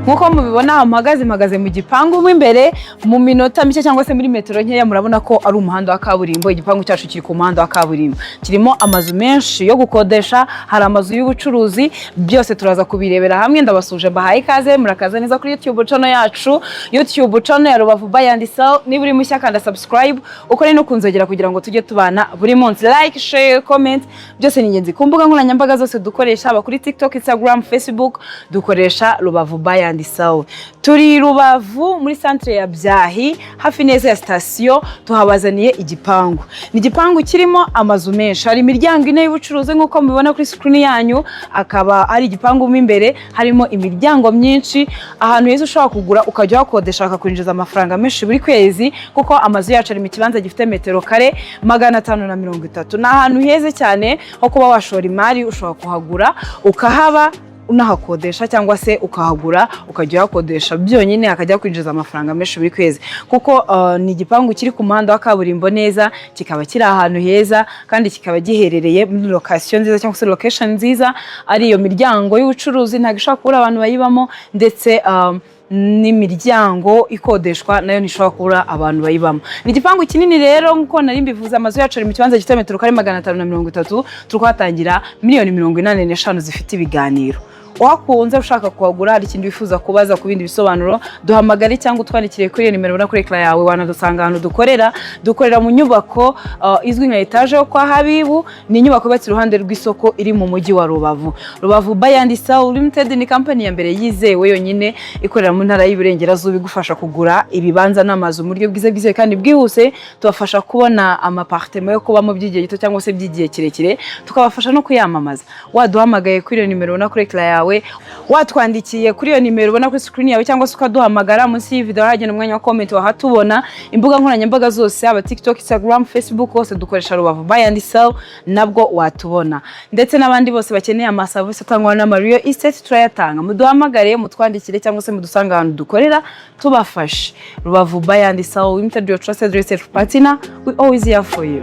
nkuko mubibona mpagaze mu gipangu mu imbere mu minota mike cyangwa se muri metero nkeya murabona ko ari umuhanda wa kaburimbo. Igipangu cyacu kiri ku muhanda wa kaburimbo, kirimo amazu menshi yo gukodesha, hari amazu y'ubucuruzi, byose turaza kubirebera hamwe. Ndabasuje bahaye ikaze, murakaza neza kuri YouTube channel yacu, YouTube channel ya Rubavu Buy and Sell. Niba uri mushya kanda subscribe, ukore no kunzogera kugira ngo tujye tubana buri munsi. Like, share, comment, byose ni ingenzi. Ku mbuga nkoranyambaga zose dukoresha, aba kuri TikTok, Instagram, Facebook, dukoresha Rubavu Buy and Sell. Turi Rubavu muri centre ya Byahi hafi neza ya station, tuhabazaniye igipangu. Ni igipangu kirimo amazu menshi, hari imiryango ine y'ubucuruzi nkuko mubibona kuri screen yanyu, akaba ari igipangu mu imbere harimo imiryango myinshi, ahantu heza ushobora kugura ukajya wakodesha akakwinjiza amafaranga menshi buri kwezi, kuko amazu yacu ari mu kibanza gifite metero kare 530. Na ahantu heza cyane ho kuba washora imari, ushobora kuhagura ukahaba unahakodesha cyangwa se ukahagura ukajya hakodesha byonyine akajya kwinjiza amafaranga menshi buri kwezi, kuko ni igipangu kiri ku muhanda wa kaburimbo neza, kikaba kiri ahantu heza kandi kikaba giherereye muri location nziza cyangwa se location nziza. Ari iyo miryango y'ubucuruzi ntabwo ishobora kubura abantu bayibamo, ndetse n'imiryango ikodeshwa nayo nishobora kubura abantu bayibamo. Ni igipangu kinini rero nkuko nari mbivuze, amazu yacu ari mu kibanza gifite metero kare 530. Turikwatangira $185 zifite ibiganiro. Wakunze ushaka kuhagura, hari ikindi wifuza kubaza ku bindi bisobanuro, duhamagare cyangwa utwandikire kuri nimero ubona kuri ekra yawe. Wanadusanga ahantu dukorera mu nyubako izwi nka etage yo kwa Habibu. Ni inyubako yubatse iruhande rw'isoko iri mu mujyi wa Rubavu. Rubavu Buy and Sell Limited ni company ya mbere yizewe yonyine ikorera mu ntara y'Iburengerazuba, igufasha kugura ibibanza n'amazu mu buryo bwize kandi bwihuse. Tubafasha kubona amapartement yo kubamo by'igihe gito cyangwa se by'igihe kirekire, tukabafasha no kuyamamaza. Waduhamagaye kuri iyo nimero ubona kuri ekra yawe, watwandikiye kuri iyo nimero ubona kuri screen yawe, cyangwa se ukaduhamagara munsi y'video hagenda umwanya wa comment wahatubona. Imbuga nkoranyambaga zose, aba TikTok, Instagram, Facebook, hose dukoresha Rubavu Buy and Sell, nabwo watubona. Ndetse n'abandi bose bakeneye amaservice atangwa na Mario Estate turayatanga. Muduhamagare, mutwandikire cyangwa se mudusanga ahantu dukorera, tubafashe. Rubavu Buy and Sell Limited, your trusted real estate partner, we always here for you.